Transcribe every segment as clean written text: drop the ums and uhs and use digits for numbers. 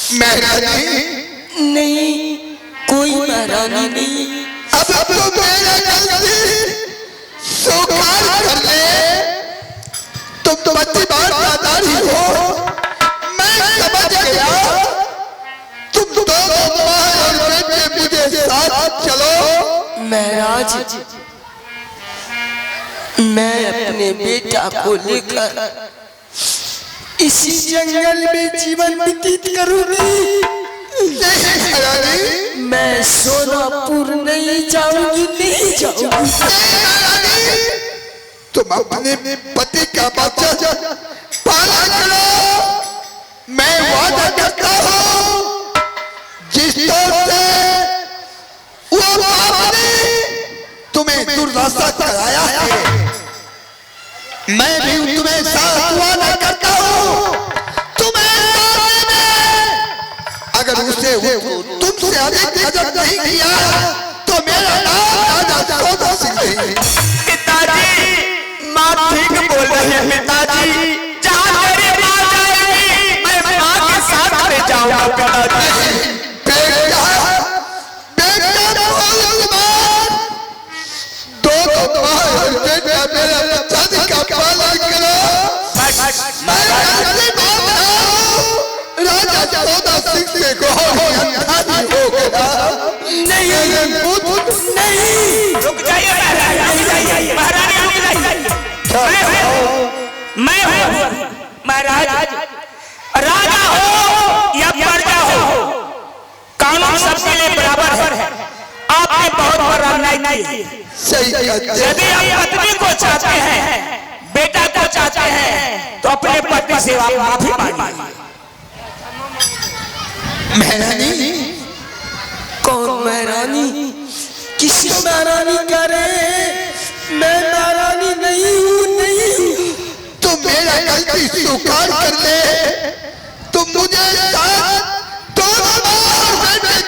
महारानी नहीं, कोई महारानी नहीं। अब तो मेरा गलती स्वीकार कर ले। तुम तो बच्ची बात दादारी हो, मैं समझ गया। तुम दोनों माँ और बेटे मुझे साथ चलो। महाराज, मैं अपने बेटा को लेकर इसी जंगल में जीवन व्यतीत करूंगी। मैं सोनापुर नहीं जाऊंगी, नहीं जाऊंगी। तुम अपने पति का बच्चा पाला करो। मैं वादा करता हूँ जिस तरह से वो बाप ने तुम्हें दुर्दशा कराया है, मैं भी तुम्हें साथ वादा करता हूँ। तुम्हें अगर उसे तुमसे अधिक अदब नहीं किया तो मेरा नाम राजा सौदा सिंह है। पिताजी, माँ ठीक बोल रही है। पिताजी, जहाँ मेरी माँ जाएगी मैं माँ के साथ ले जाऊंगा। पिताजी, बेटा मेरा शादी का पालन करो। राजा सौदा सिंह से नहीं, रुक जाइए महारानी, मैं हूँ महाराज। राजा हो या प्रजा हो, कानून सबके लिए बराबर है। आपने बहुत बड़ा अन्याय की है। यदि आप पत्नी को चाहते हैं, बेटा को चाहते हैं, तो अपने पति से आप माफी मांगिए। महारानी, कौन महारानी? किसी महारानी कह रहे हैं? मैं महारानी नहीं हूँ, नहीं हूँ। तुम मेरा गलती स्वीकार कर ले। तुम मुझे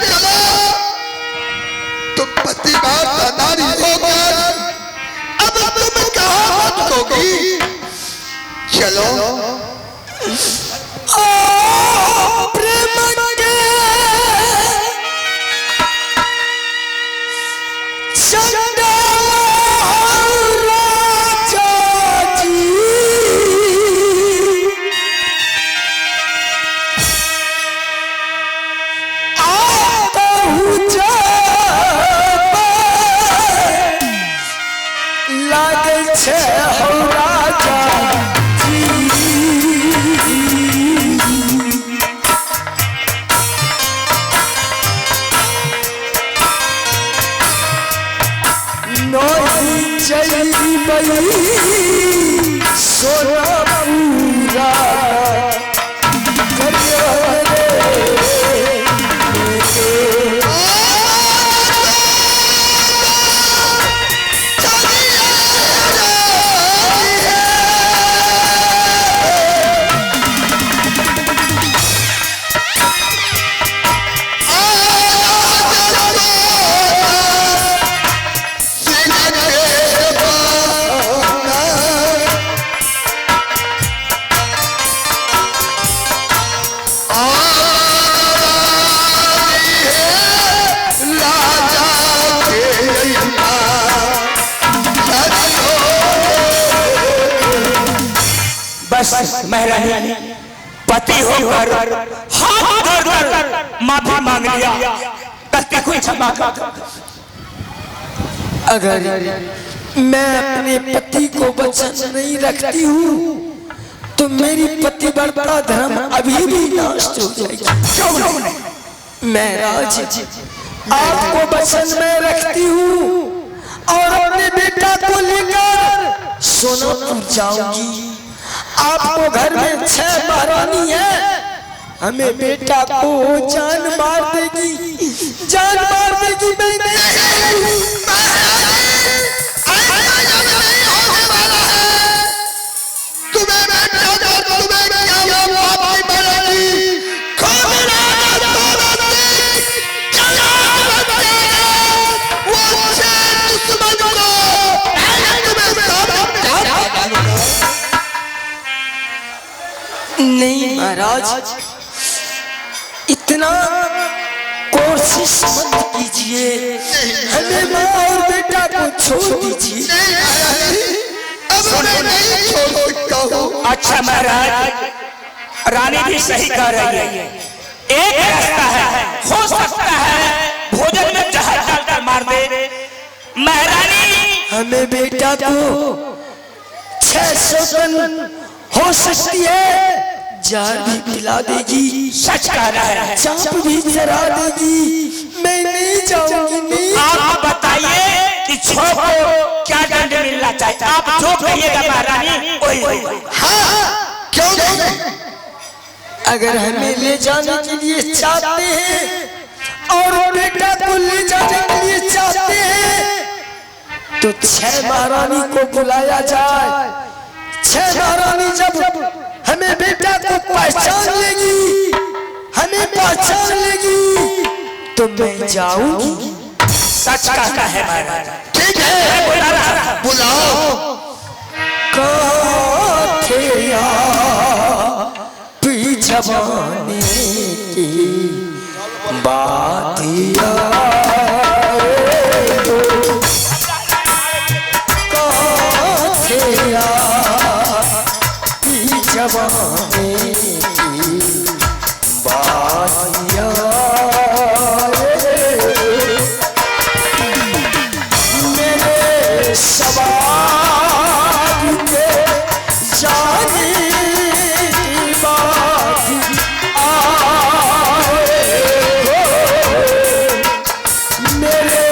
चलो। तुम पति बाप नारी होकर अब तुम कहाँ होगी? चलो। प्रेम के चंदा राजा जी, आता हूँ जब लागे छे हो राजा जी। नहीं चली सोना पूरा बस महारानी, पति होकर हाथ जोड़कर माफी मांग लिया। गलती को क्षमा कर। अगर मैं अपने पति को वचन नहीं रखती हूँ तो मेरी पतिव्रता धर्म अभी भी नष्ट हो जाएगा। महाराज, आपको वचन में रखती हूँ और अपने बेटा को लेकर सोनापुर जाऊंगी। आपको घर में 6 महारानी है, हमें बेटा को जान मार देगी, जान मार देगी। मैं नहीं नहीं महाराज, इतना कोशिश मत कीजिए, हमें माँ और बेटा को छोड़ दीजिए। नहीं महारानी, अब मैं नहीं छोड़ सकता हूँ। अच्छा महाराज, रानी भी सही कह रही है। एक रास्ता है, हो सकता है भोजन में जहर डालकर मार दे। महारानी हमें बेटा को 600 टन हो सकती है, जहर भी पिला देगी, सच कह रहा है, चाप भी चरा देगी। मैं नहीं जाऊंगी, नहीं। आप बताइए कि छो को क्या दंड मिलना चाहिए? आप जो कहिएगा महारानी वही होगा। हाँ, क्यों नहीं? अगर हमें ले जाने के लिए चाहते हैं और बेटा को ले जाने के लिए चाहते हैं तो 6 महारानी को बुलाया जाए। 6 महारानी जब हमें बेटा को पहचान लेगी, हमें पहचान लेगी तो मैं जाऊंगी। सच कहता है महाराज। ठीक है, बुला रहा है। बुलाओ। काठिया जवानी की बातिया काठिया जवानी की बातिया मेरे सवाल के जाने की बात मेरे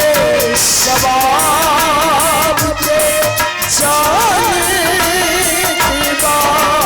सवाल के जाने की बात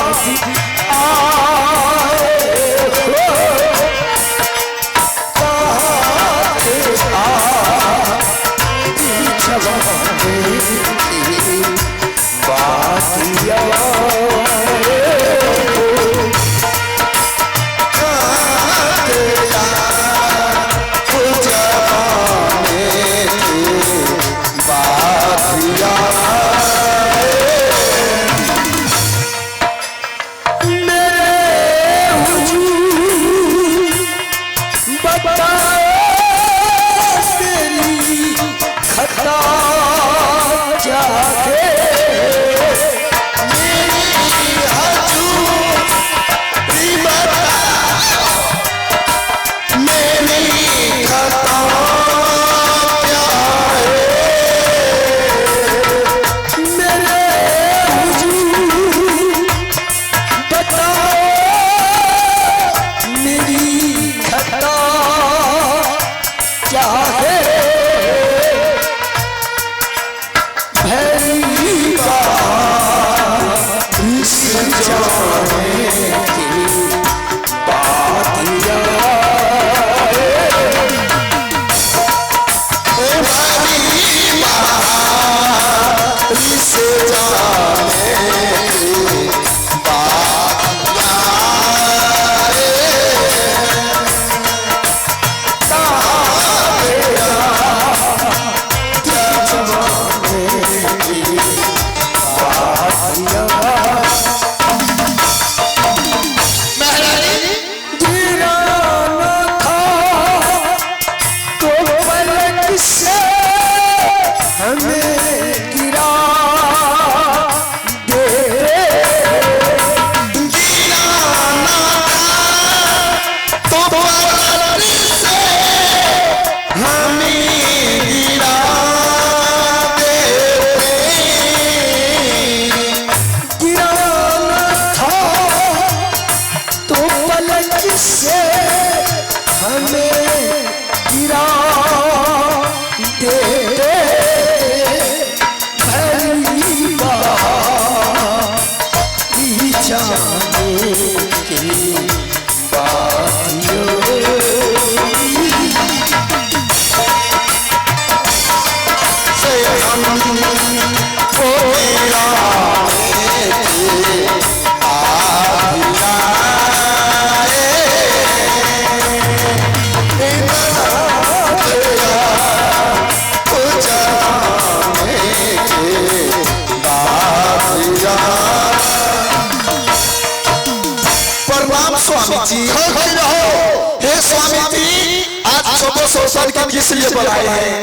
शोषण के किस लिए बुलाए हैं?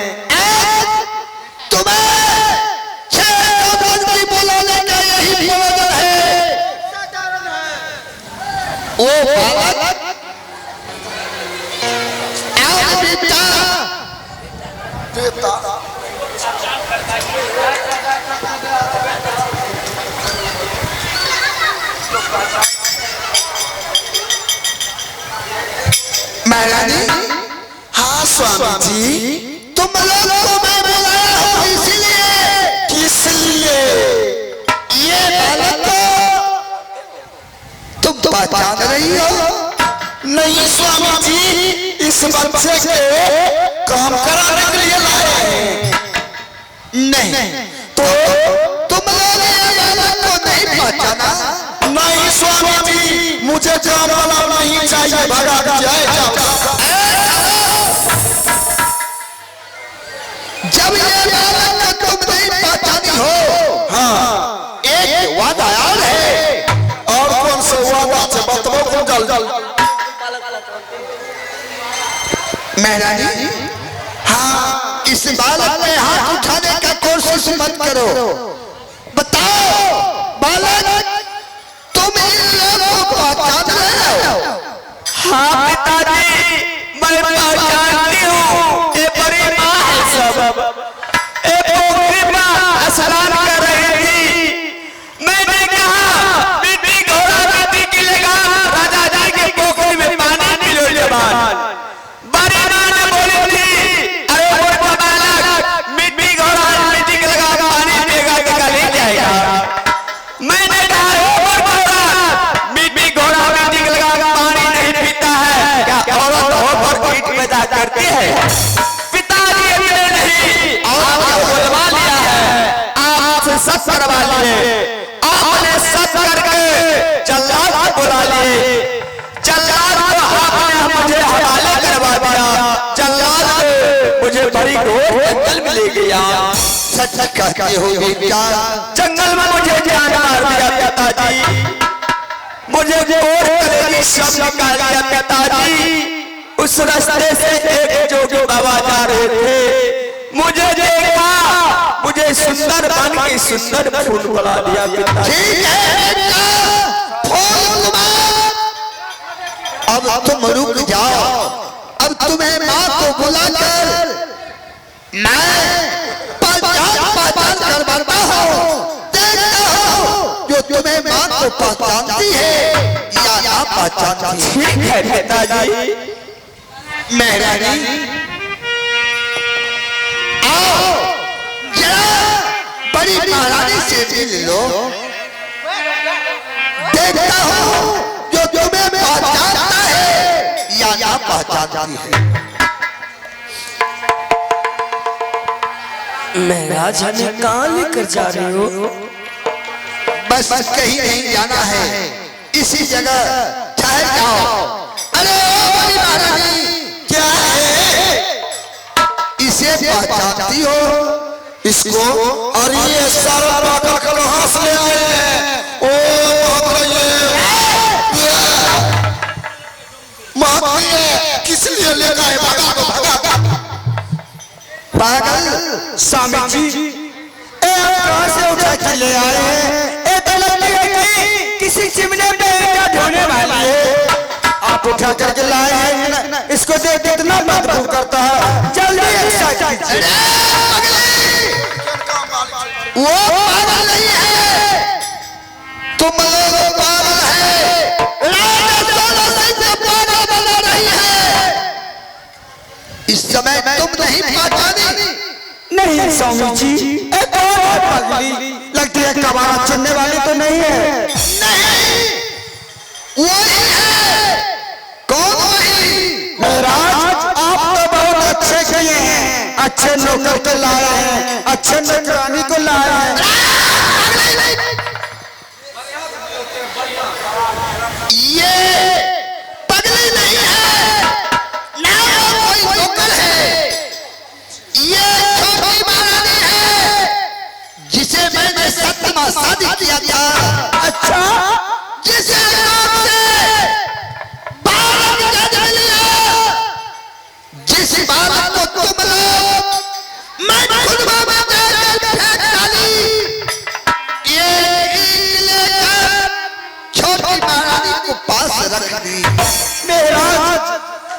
तुम्हें 6 की बुलाने का यही प्रयोजन है। वो बालक देता महारानी। हाँ स्वामी जी, तुम लोगों को मैं बुलाया हूँ इसलिए। किस लिए? ये बालक को तुम पहचान रही हो? नहीं स्वामी जी, इस बच्चे के काम कराने के लिए लाए हैं। नहीं तो तुम लोग ये बालक को नहीं पहचाना? नहीं स्वामी जी, मुझे काम वाला नहीं चाहिए, भगा जाए जाओ। जब ये बालक को तुम नहीं पहचानी हो, हाँ, एक वादा याद है। और कौन से वादा से बताओ को जल महारानी। हाँ, इस बालक पे हाथ उठाने का कोशिश मत करो। बताओ बालक, तुम इन लोगों को पहचान रहे हो? हाँ पिताजी, मैं पहचानती हूँ। ये बड़ी माँ है सब। ये पोखरी माँ स्नान कर रही थी। मैंने कहा मिट्टी घोड़ा नदी की लगा, राजा जी के पोखरी में पानी पिलो जवान। बड़ी माँ ने बोली थी, अरे वो बालक मिट्टी घोड़ा नदी की लगा पानी पिएगा कि गले जाएगा। मैंने कहा मिट्टी घोड़ा नदी की लगा पानी नहीं पीता है, क्या औरत होकर कीट पैदा करती है? पिताजी अपने नहीं, आपने बुलवा लिया है, आपसे सब करवा लिए। आपने सब करके जल्लाद को बुला लिए। जल्लाद को आपने मुझे हवाले करवा दिया। जल्लाद ने मुझे बड़ी घोर जंगल में ले गया। सच कहते हो बेटा? जंगल में मुझे जान मार दिया पिताजी। मुझे घोर कलेजी सब निकाल दिया पिताजी। उस रास्ते से एक जोगी बाबा जा रहे थे, मुझे देखा, मुझे सुंदर बन के सुंदर फूल बुला दिया पिताजी। ठीक है बेटा, फूल तुम्हारा। अब तुम रुक जाओ। अब तुम्हें माँ को बुलाकर मैं पहचान कर बनता हूँ। देखता हूँ जो तुम्हें माँ को पहचानती है या ना पहचानती है। ठीक है पिताजी। महारानी, आओ जरा बड़ी महारानी से मिल लो। देखता हूँ जो तुम्हें पहचानता है या ना पहचानती है। महाराज हमें कहाँ लेकर जा रहे हो? बस कहीं नहीं जाना है, इसी जगह ठहर जाओ। अरे ओ बड़ी महारानी, क्या है? इसे पहचानती हो? इसको? और ये सारा पागल कहाँ से आए हैं? ओ माँ, किस लिए ले गए? पागल स्वामी जी, कहाँ से उठा के ले आए हैं? ये तो लगता है कि किसी चिमने पे क्या ढोने वाली है। आप उठा करके लाए हैं, इसको देख के इतना बदबू करता है। जल्दी एक्सरसाइज कीजिए। वो पागल नहीं है, तुम लोग पागल है। पागल बना रही है। इस समय तुम नहीं पहचानी? नहीं स्वामी जी, एक और पगली लगती है कबाड़ा चुनने वाली तो नहीं है। नहीं, वही है। कौन वही? महाराज, आप तो बहुत अच्छे किए हैं। अच्छे नौकर को लाए हैं, अच्छे नौकरानी को लाए हैं। ये पगली नहीं है, ना कोई नौकर है। ये छोटी महारानी है, जिसे मैंने सतमा शादी किया था। अच्छा, जिसे नाम से बालक जन्म लिया, जिस बात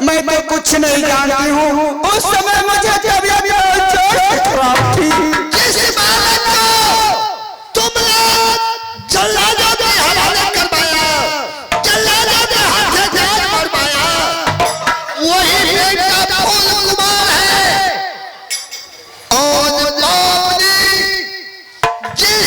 मैं तो कुछ नहीं जानती हूँ। उस समय मुझे तबीयत खराब थी। जिस बालक को तुमने जल्लादों के हवाले करवाया, जल्लादों के हाथ से जान मरवाया, वही बेटा फूल कुमार है। और आपने जिस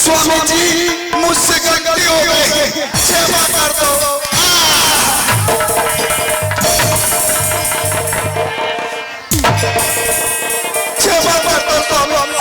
स्वामी जी मुझसे गलती हो गई, क्षमा कर दो। क्षमा कर दो स्वामी।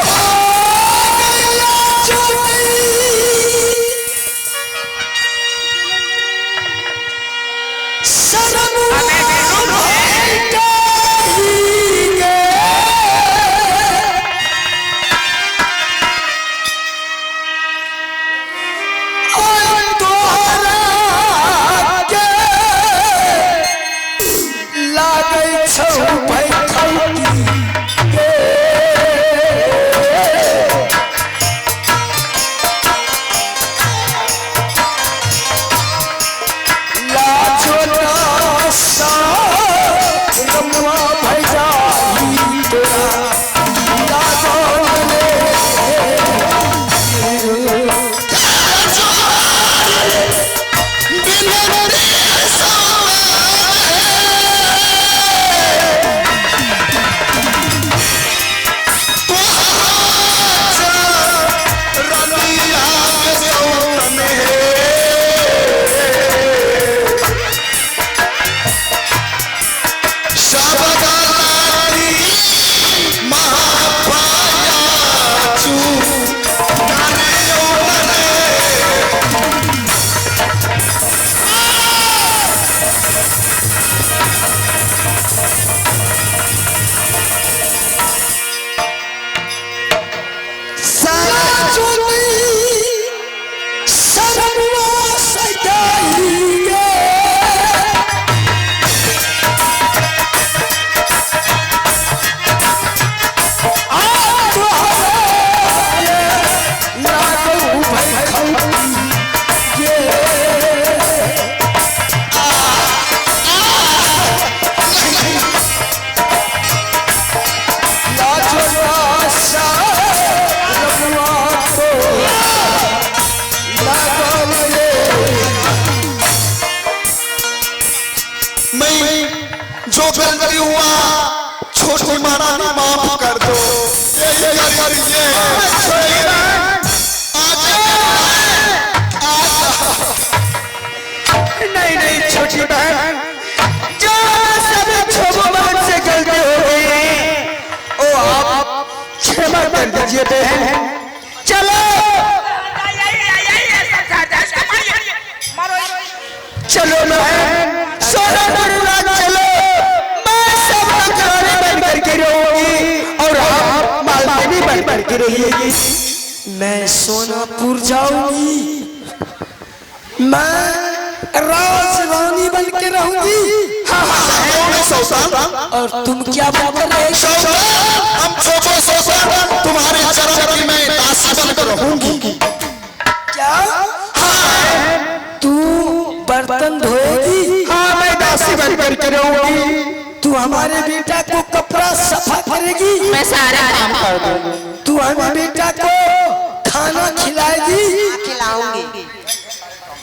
जो गलती हुआ छोटी माना माफ कर दो। नहीं नहीं छोटी बहन, जो सब छोटी से गलती हो गई वो आप क्षमा कर दीजिए बहन। चलो चलो बहन, सोना चलो, मैं सब बन करके रहूंगी और आप मालकिनी बन के रहिएगी। मैं सोनापुर जाऊंगी, मैं राज रानी बन के रहूंगी। और तुम क्या कर रहे हो? हम तुम्हारे चरण में दासी बनकर रहूंगी। क्या तू बर्तन धोएगी? हाँ, मैं दासी बन करके रहूंगी। तू हमारे बेटा को कपड़ा सफा करेगी? मैं सारा काम कर दूंगी। तू हमारे बेटा को खाना खिलाएगी? खिलाऊंगी।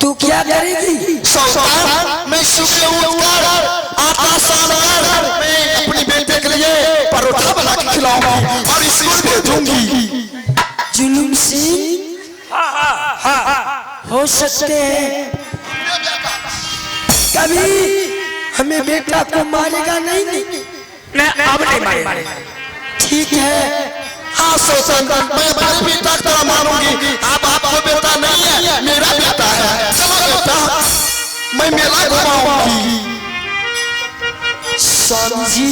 तू क्या करेगी? मैं शुक्र आटा सानकर मैं अपनी बेटे के लिए परोठा बना के खिलाऊंगी और इसको भेजूंगी। जुलूम सिंह, हो सकते हैं कभी हमें बेटा को मारेगा नहीं। अब नहीं मारेगा। ठीक है। हाँ शोषण, मैं बाल बेटा का मानूंगी। आप आपको बेटा नहीं है, मेरा बेटा है। चलो बेटा, मैं मेला घुमाऊंगी। स्वामी जी,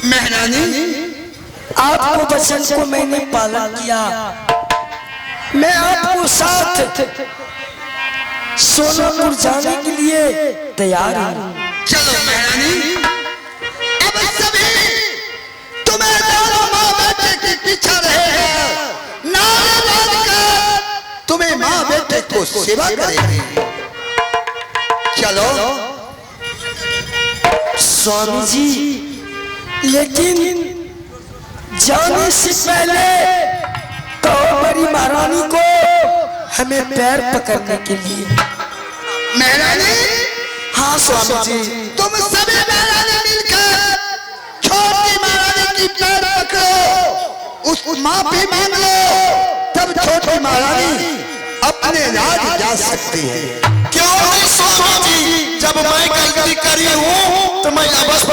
महारानी आपको वचन को मैंने पालन किया। मैं आपको साथ सोनापुर जाने के लिए तैयार हूँ। चलो महारानी, अब सभी तुम्हें दोनों माँ बेटे के पीछे रहे हैं। नारे बांधकर तुम्हें माँ बेटे को सेवा करेंगे। चलो स्वामी जी, लेकिन जाने से पहले तो बड़ी महारानी को हमें पैर पकड़ने के लिए। महारानी, हाँ स्वामी जी, तुम सभी महारानी मिलकर छोटी महारानी की पैर पकड़ो, उस माफी मांग लो, तब छोटी महारानी अपने राज जा सकती है। क्यों नहीं स्वामी जी, जब मैं गलती करी हूँ तो मैं बस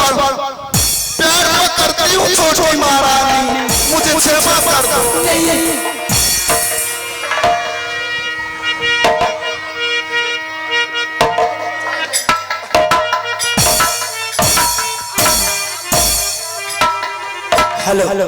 प्यार करती हूँ। छोटी महारानी, मुझे क्षमा कर दो। हेलो हेलो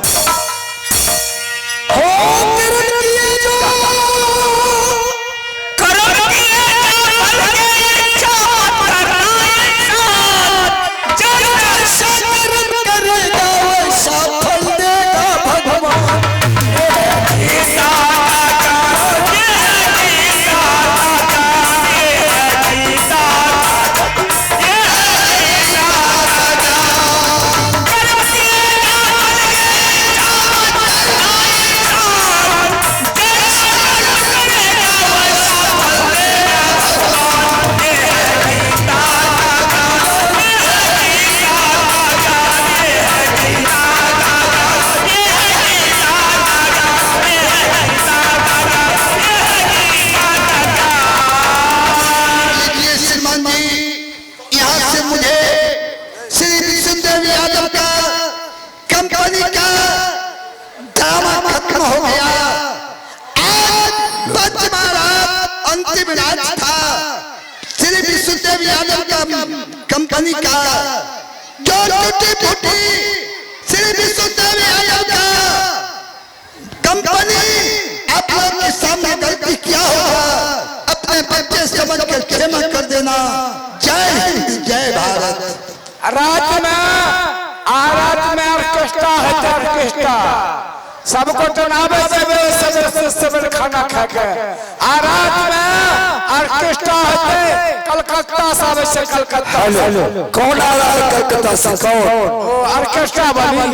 अंतिम राज था श्री विष्णुदेव यादव का कंपनी का, जो टूटी फूटी श्री विष्णुदेव यादव का कंपनी आप लोग के सामने गलती किया होगा, अपने बच्चे समझ कर क्षमा कर देना। जय हिंद, जय भारत। रात में ऑर्केस्ट्रा है, ऑर्केस्ट्रा सबको तो नावे से खाना खा के रात में ऑर्केस्ट्रा है। कलकत्ता से कलकत्ता। कौन आ रहा है कलकत्ता से? कौन? ऑर्केस्ट्रा वाली